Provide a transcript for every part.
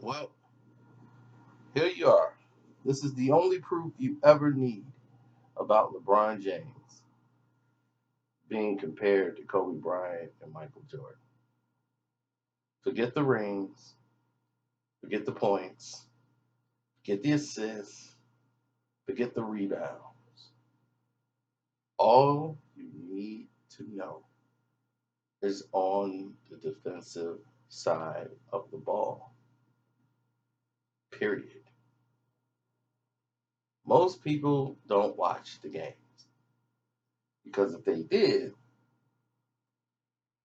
Well, here you are. This is the only proof you ever need about LeBron James being compared to Kobe Bryant and Michael Jordan. Forget the rings, forget the points, forget the assists, forget the rebounds. All you need to know is on the defensive side of the ball. Period. Most people don't watch the games because if they did,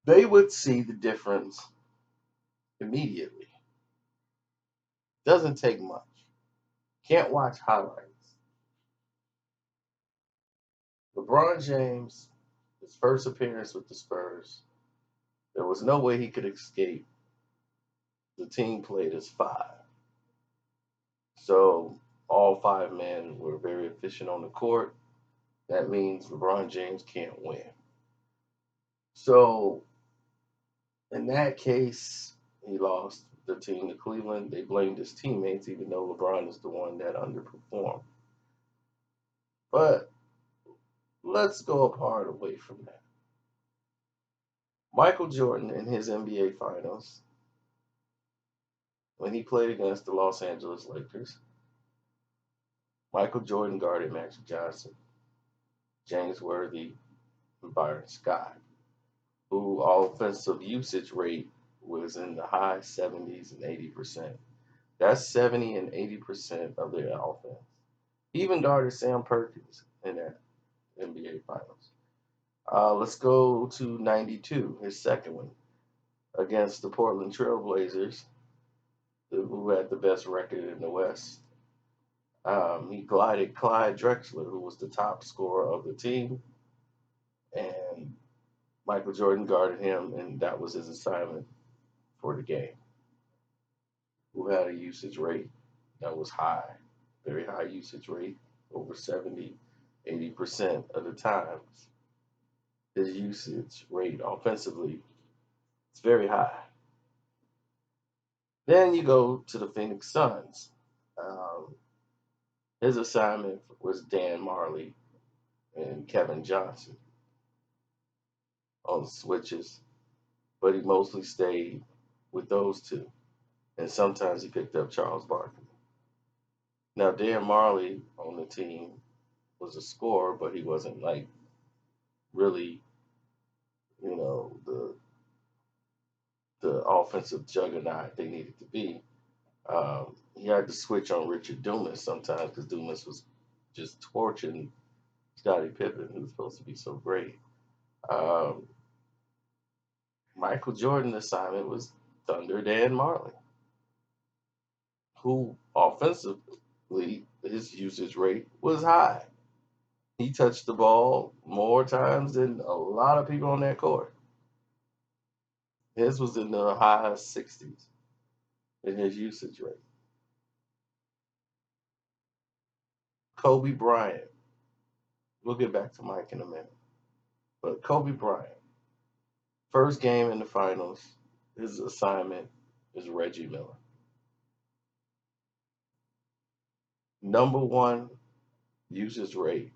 they would see the difference immediately. Doesn't take much. Can't watch highlights. LeBron James, his first appearance with the Spurs, there was no way he could escape. The team played as five. So all five men were very efficient on the court. That means LeBron James can't win. So in that case, he lost the team to Cleveland. They blamed his teammates, even though LeBron is the one that underperformed. But let's go apart away from that. Michael Jordan in his NBA Finals, when he played against the Los Angeles Lakers, Michael Jordan guarded Magic Johnson, James Worthy, and Byron Scott, who offensive usage rate was in the high 70s and 80%. That's 70 and 80% of their offense. He even guarded Sam Perkins in that NBA Finals. Let's go to 92, his second one, against the Portland Trailblazers, who had the best record in the West. He glided Clyde Drexler, who was the top scorer of the team, and Michael Jordan guarded him, and that was his assignment for the game. Who had a usage rate that was high, very high usage rate, over 70, 80% of the times. His usage rate offensively is very high. Then you go to the Phoenix Suns. Um, his assignment was Dan Marley and Kevin Johnson on switches, but he mostly stayed with those two. And sometimes he picked up Charles Barkley. Now, Dan Marley on the team was a scorer, but he wasn't like really, the offensive juggernaut they needed to be. He had to switch on Richard Dumas sometimes because Dumas was just torching Scottie Pippen, who was supposed to be so great. Um, Michael Jordan's assignment was Thunder Dan Marley, who offensively his usage rate was high. He touched the ball more times than a lot of people on that court. His was in the high 60s in his usage rate. Kobe Bryant, we'll get back to Mike in a minute, but Kobe Bryant, first game in the finals, his assignment is Reggie Miller. Number one usage rate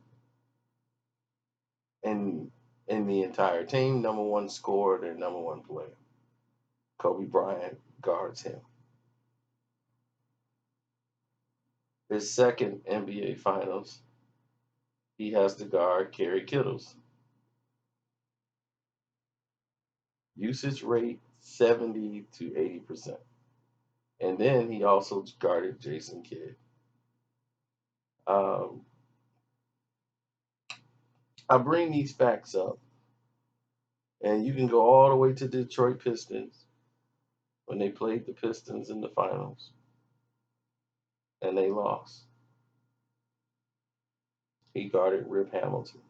in the entire team, number one scorer, their number one player. Kobe Bryant guards him. His second NBA Finals, he has to guard Kerry Kittles. Usage rate 70 to 80%. And then he also guarded Jason Kidd. Um, I bring these facts up, and you can go all the way to Detroit Pistons when they played the Pistons in the finals, and they lost. He guarded Rip Hamilton.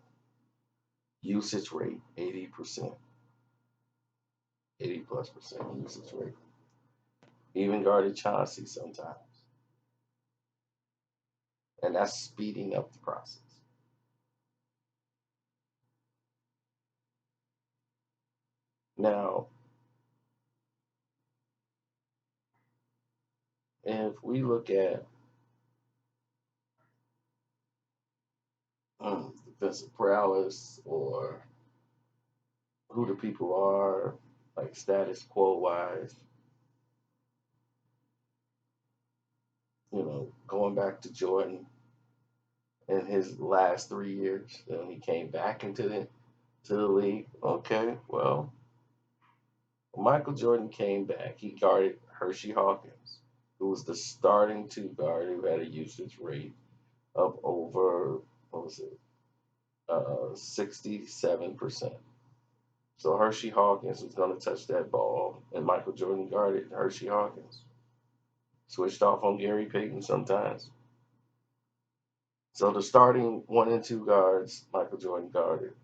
Usage rate 80%, 80 plus percent usage rate. Even guarded Chauncey sometimes, and that's speeding up the process. Now, if we look at defensive prowess or who the people are, like status quo wise, going back to Jordan in his last 3 years, he came back into the league. Okay, well, when Michael Jordan came back, he guarded Hershey Hawkins, who was the starting two guard who had a usage rate of over, what was it, 67%. So Hershey Hawkins was going to touch that ball, and Michael Jordan guarded Hershey Hawkins. Switched off on Gary Payton sometimes. So the starting one and two guards, Michael Jordan guarded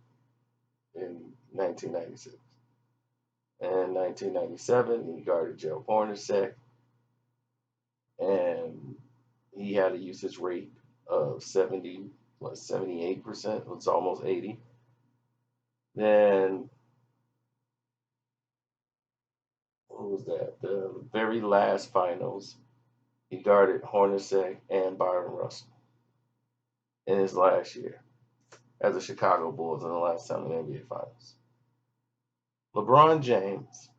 in 1996. And 1997, he guarded Joe Hornacek, and he had a usage rate of 78%. It's almost 80. Then what was that? The very last finals, he guarded Hornacek and Byron Russell in his last year as the Chicago Bulls in the last time in the NBA Finals. LeBron James,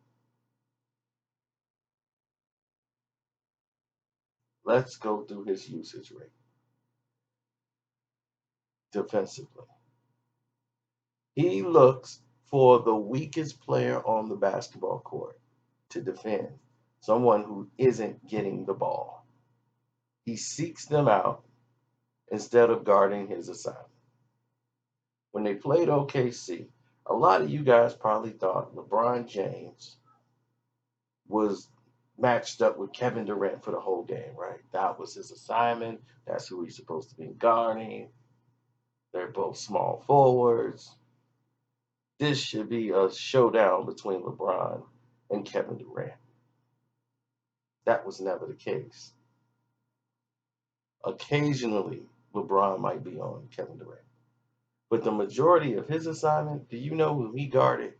let's go through his usage rate defensively. He looks for the weakest player on the basketball court to defend, someone who isn't getting the ball. He seeks them out instead of guarding his assignment. When they played OKC, a lot of you guys probably thought LeBron James was matched up with Kevin Durant for the whole game, right? That was his assignment. That's who he's supposed to be guarding. They're both small forwards. This should be a showdown between LeBron and Kevin Durant. That was never the case. Occasionally, LeBron might be on Kevin Durant. But the majority of his assignment, do you know who he guarded?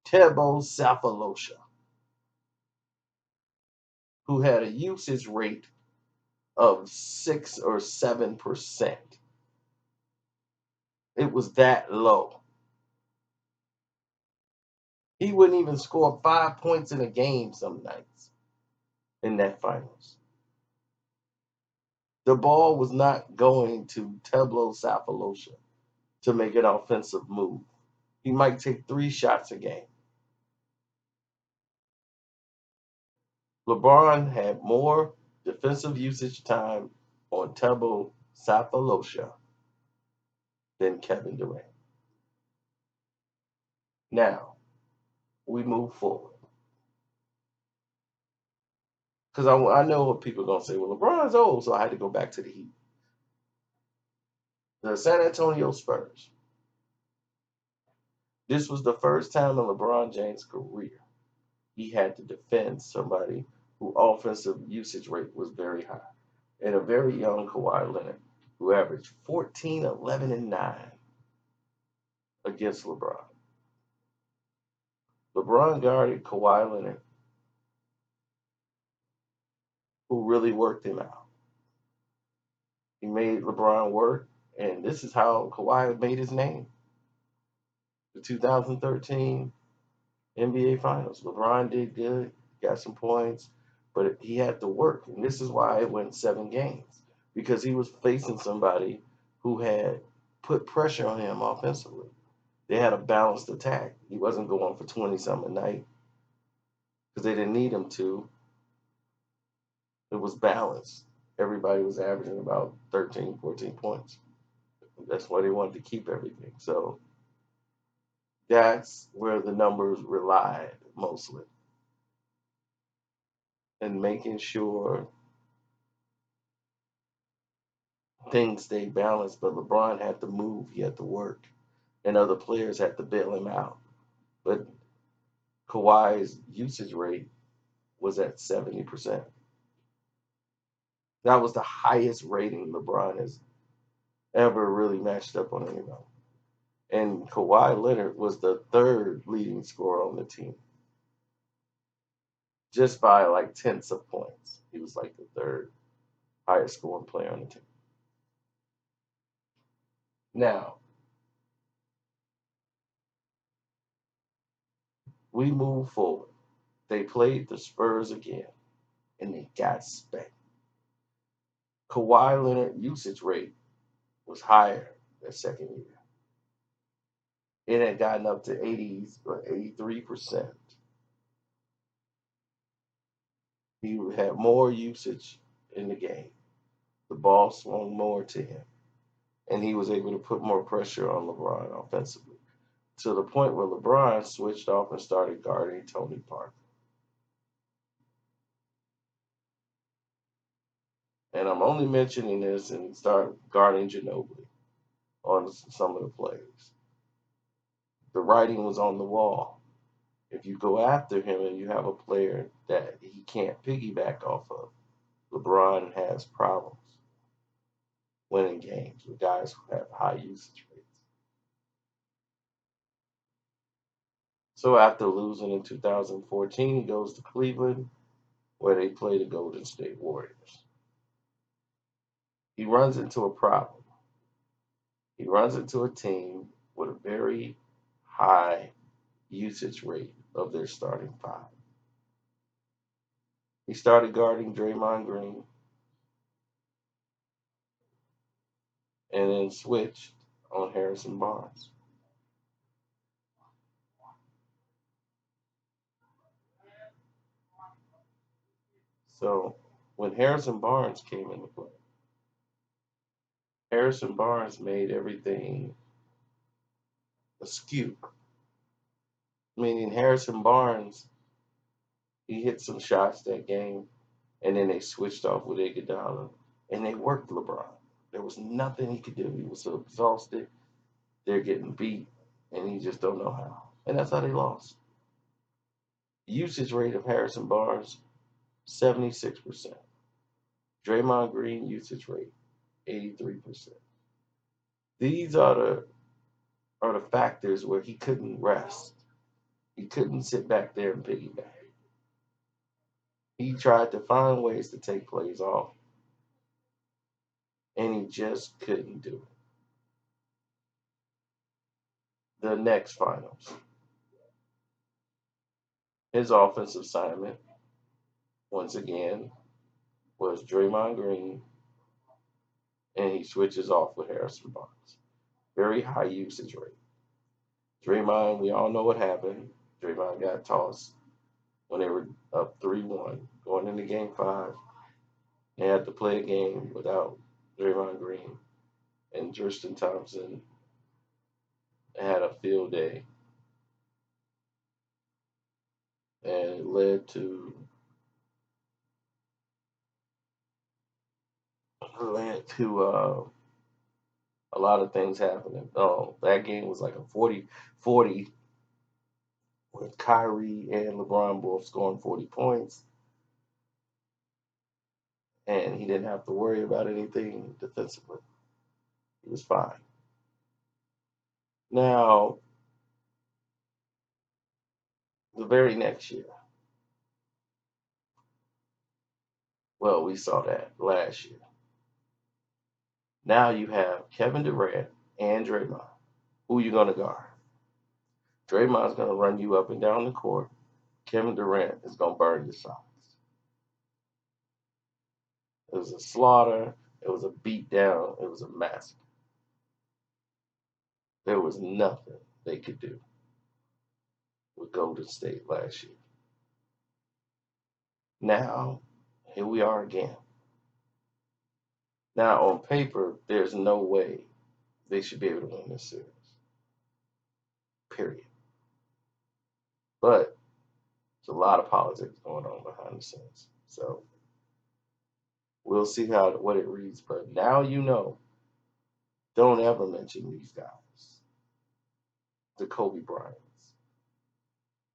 Tebo Safalosha, who had a usage rate of 6 or 7%. It was that low. He wouldn't even score 5 points in a game some nights in that finals. The ball was not going to Tebo Safalosha to make an offensive move. He might take 3 shots a game. LeBron had more defensive usage time on Tebo Safalosha than Kevin Durant. Now, we move forward. Because I know what people are going to say. Well, LeBron's old, so I had to go back to the Heat. The San Antonio Spurs. This was the first time in LeBron James' career he had to defend somebody whose offensive usage rate was very high. And a very young Kawhi Leonard, who averaged 14, 11, and 9 against LeBron. LeBron guarded Kawhi Leonard, who really worked him out. He made LeBron work, and this is how Kawhi made his name. The 2013 NBA Finals. LeBron did good, got some points, but he had to work. And this is why it went 7 games, because he was facing somebody who had put pressure on him offensively. They had a balanced attack. He wasn't going for 20-something a night because they didn't need him to. It was balanced. Everybody was averaging about 13, 14 points. That's why they wanted to keep everything. So that's where the numbers relied mostly. And making sure things stay balanced. But LeBron had to move, he had to work, and other players had to bail him out. But Kawhi's usage rate was at 70%. That was the highest rating LeBron has ever really matched up on anybody. And Kawhi Leonard was the third leading scorer on the team. just by like tenths of points. He was like the third highest scoring player on the team. Now, we move forward. They played the Spurs again, and they got spanked. Kawhi Leonard usage rate was higher that second year. It had gotten up to 80s or 83%. He had more usage in the game. The ball swung more to him, and he was able to put more pressure on LeBron offensively to the point where LeBron switched off and started guarding Tony Parker. And I'm only mentioning this and start guarding Ginobili on some of the plays. The writing was on the wall. If you go after him and you have a player that he can't piggyback off of, LeBron has problems winning games with guys who have high usage rates. So after losing in 2014, he goes to Cleveland where they play the Golden State Warriors. He runs into a problem. He runs into a team with a very high usage rate of their starting five. He started guarding Draymond Green and then switched on Harrison Barnes. So when Harrison Barnes came into play, Harrison Barnes made everything askew. Meaning Harrison Barnes, he hit some shots that game, and then they switched off with Iguodala, and they worked LeBron. There was nothing he could do. He was so exhausted. They're getting beat, and he just don't know how. And that's how they lost. Usage rate of Harrison Barnes, 76%. Draymond Green usage rate, 83%. These are the factors where he couldn't rest. He couldn't sit back there and piggyback. He tried to find ways to take plays off, and he just couldn't do it. The next finals, his offensive assignment, once again, was Draymond Green, and he switches off with Harrison Barnes. Very high usage rate. Draymond, we all know what happened. Draymond got tossed when they were up 3-1 going into game five. They had to play a game without Draymond Green, and Tristan Thompson had a field day, and it led to a lot of things happening. Oh, that game was like a 40-40 with Kyrie and LeBron both scoring 40 points, and he didn't have to worry about anything defensively. He was fine. Now, the very next year, well, we saw that last year. Now you have Kevin Durant and Draymond. Who you gonna guard? Draymond's gonna run you up and down the court. Kevin Durant is gonna burn your socks. It was a slaughter. It was a beatdown. It was a massacre. There was nothing they could do with Golden State last year. Now, here we are again. Now, on paper, there's no way they should be able to win this series. Period. But there's a lot of politics going on behind the scenes. So we'll see what it reads. But now you know, don't ever mention these guys. The Kobe Bryants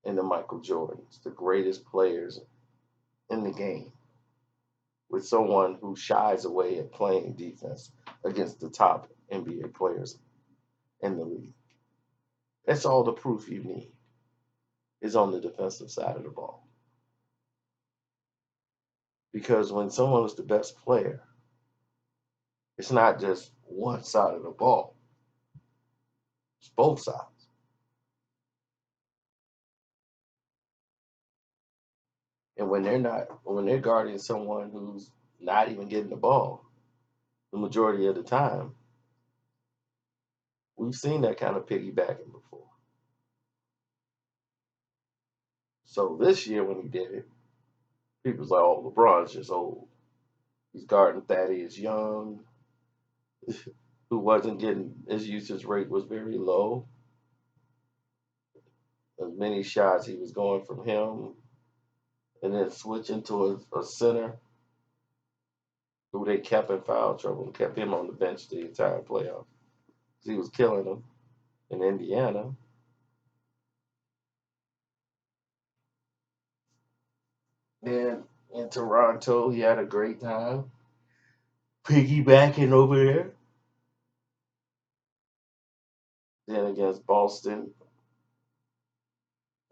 and the Michael Jordans, the greatest players in the game, with someone who shies away at playing defense against the top NBA players in the league. That's all the proof you need is on the defensive side of the ball. Because when someone is the best player, it's not just one side of the ball, it's both sides. And when they're guarding someone who's not even getting the ball the majority of the time, we've seen that kind of piggybacking before. So this year when he did it, people was like, "Oh, LeBron's just old. He's guarding Thaddeus Young, who wasn't getting his usage rate was very low. As many shots he was going from him, and then switching to a center who they kept in foul trouble and kept him on the bench the entire playoff. He was killing them in Indiana. Then in Toronto, he had a great time piggybacking over there. Then against Boston,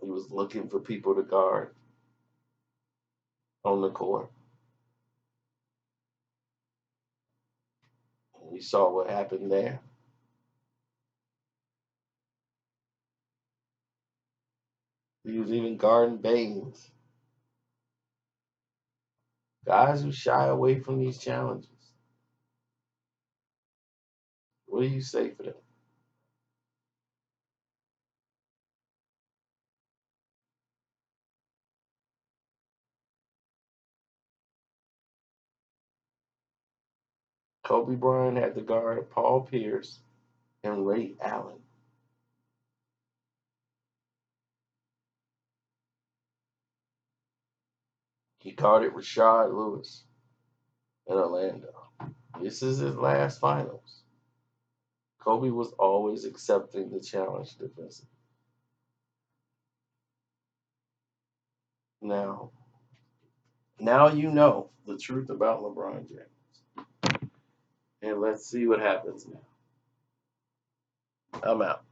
he was looking for people to guard on the court. And we saw what happened there. He was even guarding Baines. Guys who shy away from these challenges. What do you say for them? Kobe Bryant had to guard Paul Pierce and Ray Allen. He guarded Rashard Lewis in Orlando. This is his last finals. Kobe was always accepting the challenge defensively. Now, now you know the truth about LeBron James. And let's see what happens now. I'm out.